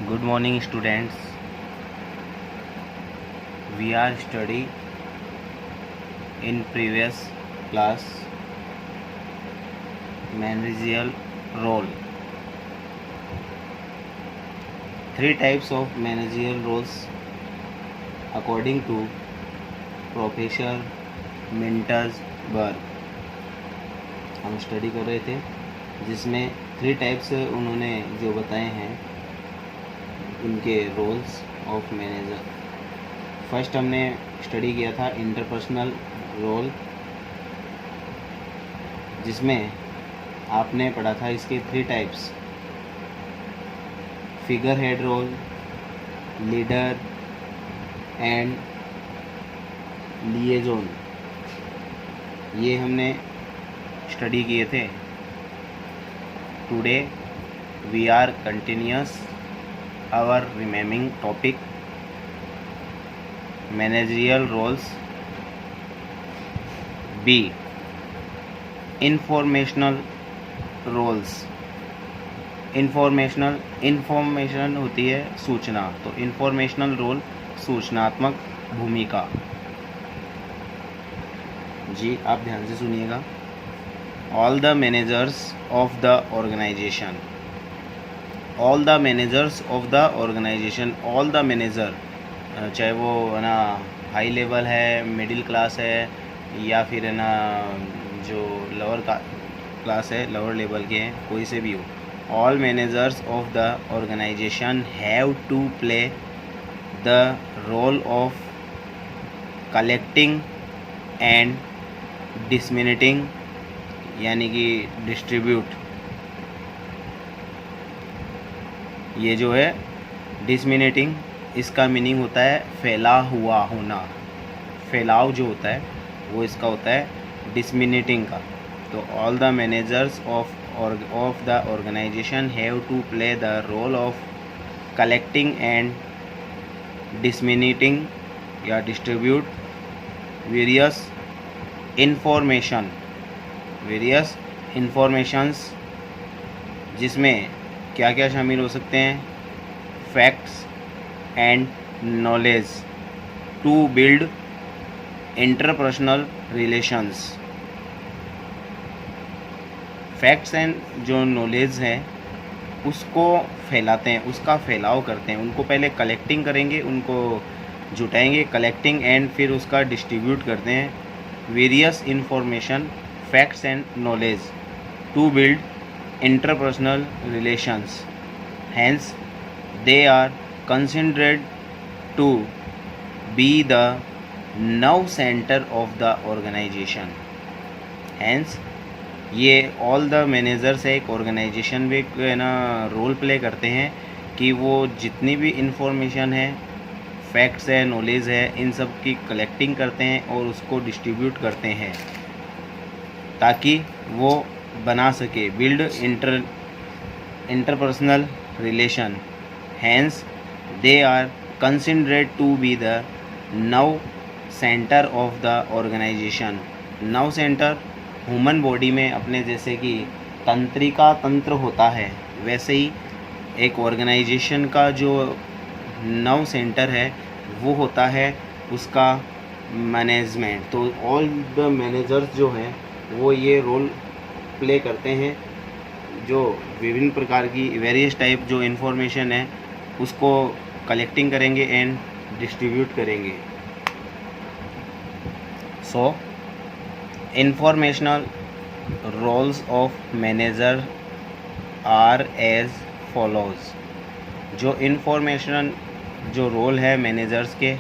Good morning, students. We are study in previous class managerial role. Three types of managerial roles according to Professor Mintersberg हम study कर रहे थे, जिसमें 3 types उन्होंने जो बताए हैं उनके रोल्स ऑफ मैनेजर। फर्स्ट हमने स्टडी किया था इंटरपर्सनल रोल, जिसमें आपने पढ़ा था इसके 3 types: figure head role, leader and liaison. ये हमने स्टडी किए थे। Today we are continuous our remaining topic managerial roles. B. Informational roles. information होती है सूचना, तो informational role सूचनात्मक भूमिका। जी आप ध्यान से सुनिएगा। all the managers of the organization, all the managers of the organisation. All the manager, चाहे वो है ना हाई लेवल है, मिडिल क्लास है, या फिर है ना जो लोअर क्लास है, लोअर लेवल के हैं, कोई से भी हो, all managers of the organisation have to play the role of collecting and disseminating, यानी कि डिस्ट्रीब्यूट। ये जो है डिसमिनेटिंग, इसका मीनिंग होता है फैला हुआ होना। फैलाव जो होता है वो इसका होता है डिसमिनेटिंग का। तो all the managers of the organisation have to play the role of collecting and disseminating या डिस्ट्रीब्यूट वेरियस इंफॉर्मेशंस, जिसमें क्या क्या शामिल हो सकते हैं: facts and knowledge, to build interpersonal relations. Facts and जो नॉलेज है उसको फैलाते हैं, उसका फैलाव करते हैं। उनको पहले कलेक्टिंग करेंगे, उनको जुटाएंगे, कलेक्टिंग एंड फिर उसका डिस्ट्रीब्यूट करते हैं। Various information, facts and knowledge to build interpersonal relations, hence they are considered to be the nerve center of the organization. hence ये all the managers है एक ऑर्गेनाइजेशन में है ना रोल प्ले करते हैं कि वो जितनी भी इंफॉर्मेशन है, फैक्ट्स है, नॉलेज है, इन सब की कलेक्टिंग करते हैं और उसको डिस्ट्रीब्यूट करते हैं ताकि वो बना सके build interpersonal relation. Hence they are considered to be the nerve centre of the organisation. Nerve centre human body में अपने जैसे कि तंत्रिका तंत्र होता है, वैसे ही एक ऑर्गेनाइजेशन का जो नर्व सेंटर है वो होता है उसका मैनेजमेंट। तो ऑल द मैनेजर्स जो हैं वो ये रोल प्ले करते हैं, जो विभिन्न प्रकार की वेरियस टाइप जो इन्फॉर्मेशन है उसको कलेक्टिंग करेंगे एंड डिस्ट्रीब्यूट करेंगे। So informational roles of manager are as follows. जो इन्फॉर्मेशन जो रोल है मैनेजर्स के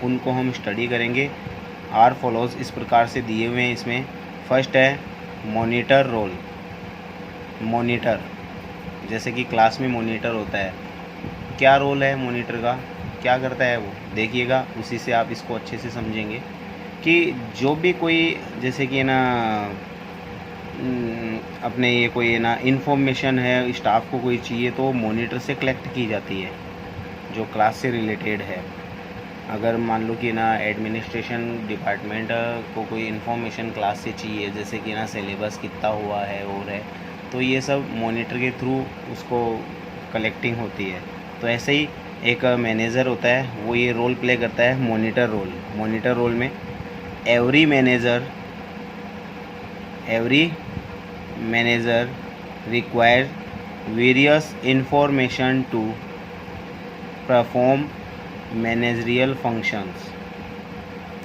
उनको हम स्टडी करेंगे। आर फॉलोज इस प्रकार से दिए हुए हैं इसमें। फर्स्ट है मॉनिटर रोल। मॉनिटर जैसे कि क्लास में मॉनिटर होता है, क्या रोल है मॉनिटर का, क्या करता है वो, देखिएगा, उसी से आप इसको अच्छे से समझेंगे कि जो भी कोई जैसे कि ना अपने ये कोई ना इंफॉर्मेशन है, स्टाफ को कोई चाहिए तो मॉनिटर से कलेक्ट की जाती है जो क्लास से रिलेटेड है। अगर मान लो कि ना एडमिनिस्ट्रेशन डिपार्टमेंट को कोई इन्फॉर्मेशन क्लास से चाहिए, जैसे कि ना सिलेबस कितना हुआ है और है, तो ये सब मॉनिटर के थ्रू उसको कलेक्टिंग होती है। तो ऐसे ही एक मैनेजर होता है, वो ये रोल प्ले करता है मॉनिटर रोल। मॉनिटर रोल में every manager require various information to perform managerial functions.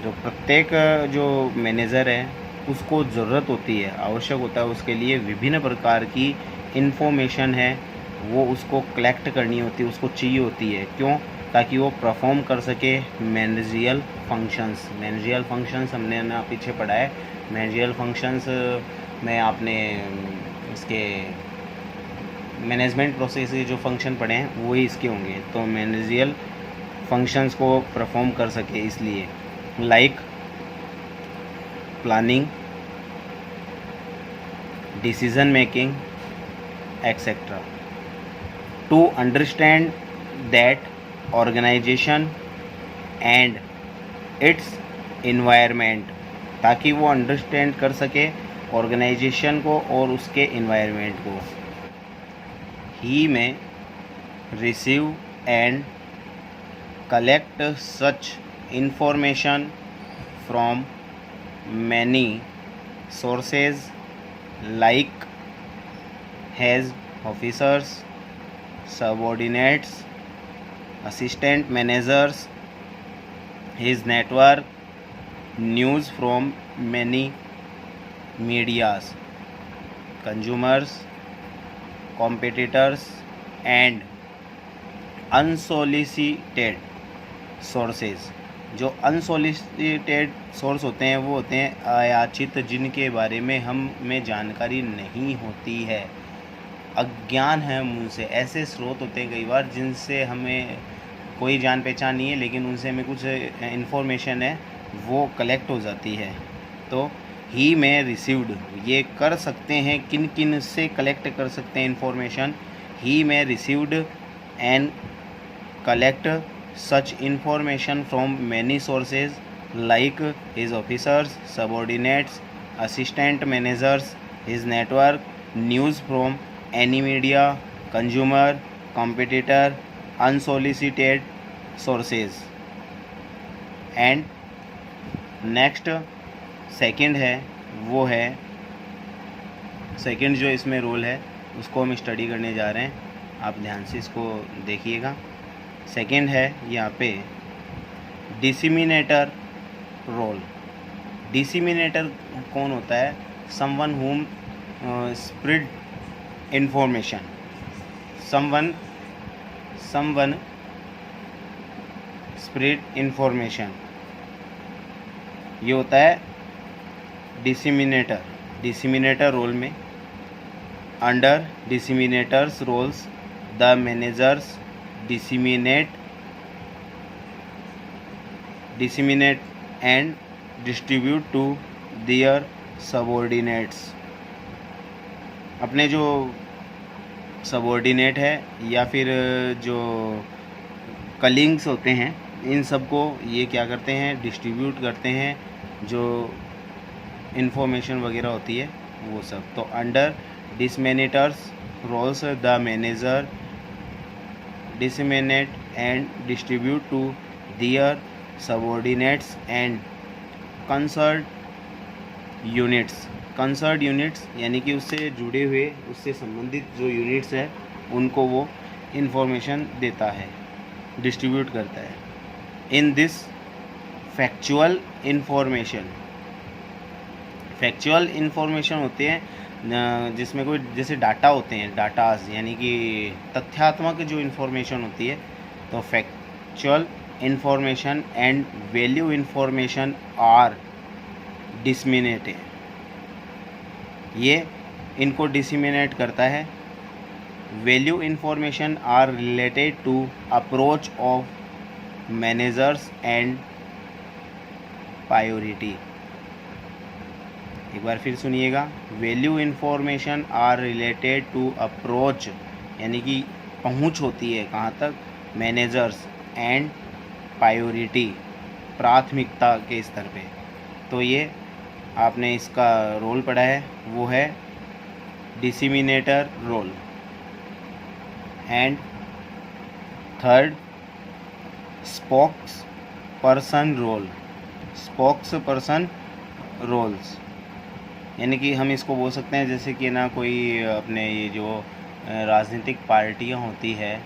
जो प्रत्येक जो मैनेजर है उसको ज़रूरत होती है, आवश्यक होता है, उसके लिए विभिन्न प्रकार की इन्फॉर्मेशन है वो उसको कलेक्ट करनी होती है, उसको चाहिए होती है। क्यों? ताकि वो परफॉर्म कर सके मैनेजरियल फंक्शंस। मैनेजरियल फंक्शंस हमने ना पीछे पढ़ा है। मैनेजरियल फंक्शंस में आपने इसके मैनेजमेंट प्रोसेस के जो फंक्शन पढ़े हैं वही इसके होंगे। तो मैनेजरियल फंक्शंस को परफॉर्म कर सके, इसलिए like planning, decision making etcetera. To understand that organisation and its environment, ताकि वो अंडरस्टैंड कर सके ऑर्गेनाइजेशन को और उसके इन्वायरमेंट को। ही में receive and collect such information from many sources like his officers, subordinates, assistant managers, his network, news from many medias, consumers, competitors and unsolicited sources. जो अनसोलिसिटेड सोर्स होते हैं वो होते हैं अयाचित, जिनके बारे में हमें जानकारी नहीं होती है, अज्ञान है उनसे। ऐसे स्रोत होते हैं कई बार जिनसे हमें कोई जान पहचान नहीं है, लेकिन उनसे हमें कुछ इन्फॉर्मेशन है वो कलेक्ट हो जाती है। तो ही में रिसीव्ड ये कर सकते हैं, किन किन से कलेक्ट कर सकते हैं इन्फॉर्मेशन। ही में received and collect such information from many sources like his officers, subordinates, assistant managers, his network, news from any media, consumer, competitor, unsolicited sources। and next second है, वो है सेकंड जो इसमें रोल है उसको हम स्टडी करने जा रहे हैं। आप ध्यान से इसको देखिएगा। सेकेंड है यहाँ पे डिसिमिनेटर रोल। डिसिमिनेटर कौन होता है? Someone who spread information. Someone spread information, ये होता है डिसिमिनेटर। डिसिमिनेटर रोल में under disseminators roles the managers disseminate and distribute to their subordinates। अपने जो सबॉर्डिनेट है या फिर जो कलीग्स होते हैं, इन सब को ये क्या करते हैं? डिस्ट्रीब्यूट करते हैं, जो इन्फॉर्मेशन वगैरह होती है वो सब। तो under disseminators roles the manager disseminate and distribute to their subordinates and concerned units। concerned units यानी कि उससे जुड़े हुए, उससे संबंधित जो यूनिट्स है उनको वो इंफॉर्मेशन देता है, डिस्ट्रीब्यूट करता है। In this factual information, factual information होते हैं जिसमें कोई जैसे डाटा होते हैं, डाटाज यानी कि तथ्यात्मक जो इन्फॉर्मेशन होती है। तो factual information and value information are disseminated, ये इनको डिसमिनेट करता है। Value information are related to approach of managers and priority. एक बार फिर सुनिएगा। Value information are related to approach यानी कि पहुंच होती है कहाँ तक? मैनेजर्स एंड प्रायोरिटी, प्राथमिकता के स्तर पे। तो ये आपने इसका रोल पढ़ा है, वो है disseminator role. And third, spokesperson role, spokesperson roles, यानी कि हम इसको बोल सकते हैं जैसे कि ना कोई अपने ये जो राजनीतिक पार्टियां होती है,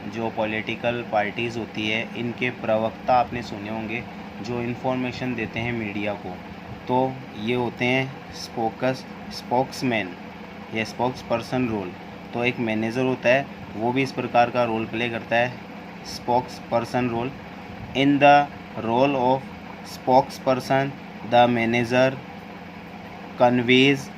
जो पॉलिटिकल पार्टीज़ होती है, इनके प्रवक्ता आपने सुने होंगे जो इन्फॉर्मेशन देते हैं मीडिया को, तो ये होते हैं स्पोक्समैन या स्पोक्स पर्सन रोल। तो एक मैनेजर होता है, वो भी इस प्रकार का रोल प्ले करता है, spokesperson role. In the role of spokesperson, the manager conveys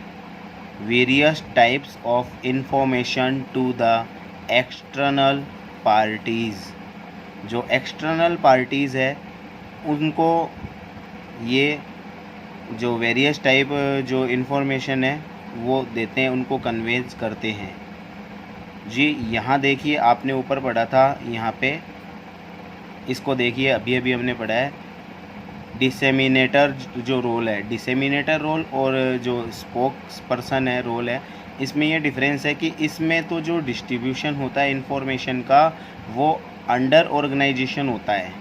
various types of information to the external parties. जो एक्सटर्नल पार्टीज़ है उनको ये जो वेरियस टाइप जो इन्फॉर्मेशन है वो देते हैं, उनको कन्वेज करते हैं। जी यहाँ देखिए, आपने ऊपर पढ़ा था, यहाँ पे इसको देखिए, अभी अभी हमने पढ़ा है डिसेमिनेटर जो रोल है, डिसेमिनेटर रोल और जो स्पोक्स पर्सन है रोल है, इसमें ये डिफरेंस है कि इसमें तो जो डिस्ट्रीब्यूशन होता है इन्फॉर्मेशन का वो अंडर ऑर्गेनाइजेशन होता है,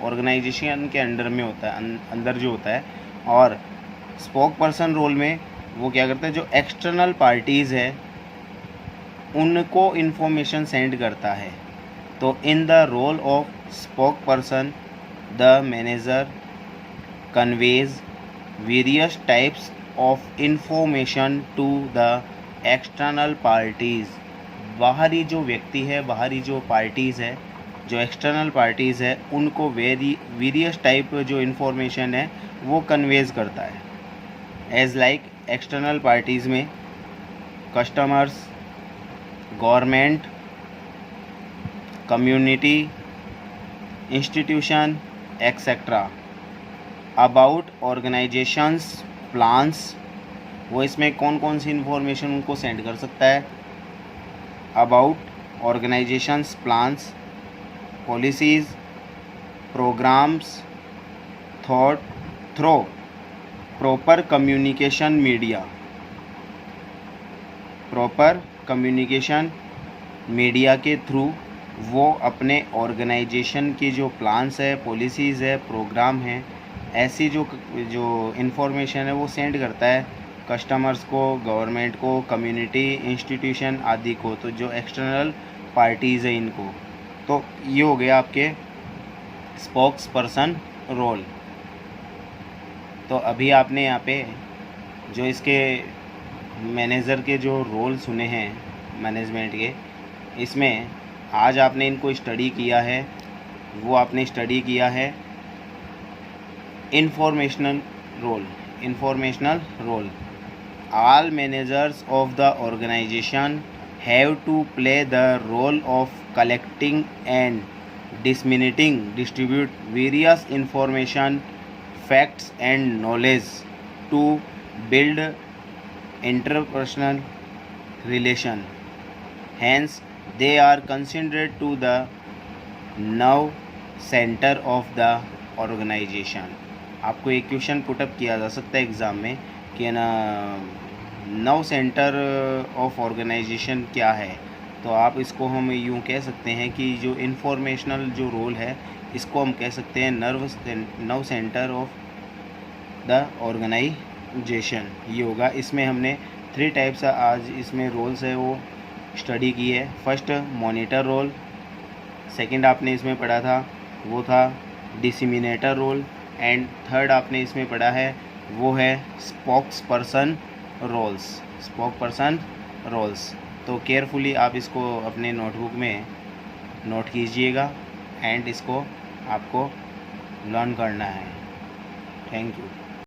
ऑर्गेनाइजेशन के अंडर में होता है, अंदर जो होता है। और स्पोक पर्सन रोल में वो क्या करता है, जो एक्सटर्नल पार्टीज़ है उनको इन्फॉर्मेशन सेंड करता है। तो in the role of spokesperson, the manager conveys various types of information to the external parties. बाहरी जो व्यक्ति है, बाहरी जो पार्टीज़ है, जो एक्सटर्नल पार्टीज़ है, उनको वेरियस टाइप जो इन्फॉर्मेशन है वो कन्वेज करता है। एज लाइक एक्सटर्नल पार्टीज़ में customers, government, community, institution etcetera. About organisations plans, वो इसमें कौन कौन सी इन्फॉर्मेशन उनको सेंड कर सकता है। About organisations plans, policies, programmes, thought through proper communication media, proper communication media के थ्रू वो अपने ऑर्गेनाइजेशन की जो प्लान्स है, पॉलिसीज़ है, प्रोग्राम है, ऐसी जो इन्फॉर्मेशन है वो सेंड करता है कस्टमर्स को, गवर्नमेंट को, कम्युनिटी, इंस्टीट्यूशन आदि को, तो जो एक्सटर्नल पार्टीज़ है इनको। तो ये हो गया आपके स्पोक्स पर्सन रोल। तो अभी आपने यहाँ पे जो इसके मैनेजर के जो रोल सुने हैं मैनेजमेंट के, इसमें आज आपने इनको स्टडी किया है, वो आपने स्टडी किया है informational role, informational role. All managers of the organization have to play the role of collecting and distribute various information, facts and knowledge to build interpersonal relation. Hence, they are considered to the nerve center of the organization. आपको एक question put up किया जा सकता है exam में कि ना नव सेंटर ऑफ ऑर्गेनाइजेशन क्या है, तो आप इसको हम यूँ कह सकते हैं कि जो इन्फॉर्मेशनल जो रोल है इसको हम कह सकते हैं नव सेंटर ऑफ द ऑर्गेनाइजेशन। ये होगा। इसमें हमने 3 टाइप्स आज इसमें रोल्स है वो स्टडी की है। फर्स्ट मॉनिटर रोल, सेकंड आपने इसमें पढ़ा था वो था डिसिमिनेटर रोल, एंड थर्ड आपने इसमें पढ़ा है वो है spokesperson roles, spokesperson roles. तो केयरफुली आप इसको अपने नोटबुक में नोट कीजिएगा एंड इसको आपको लर्न करना है। Thank you.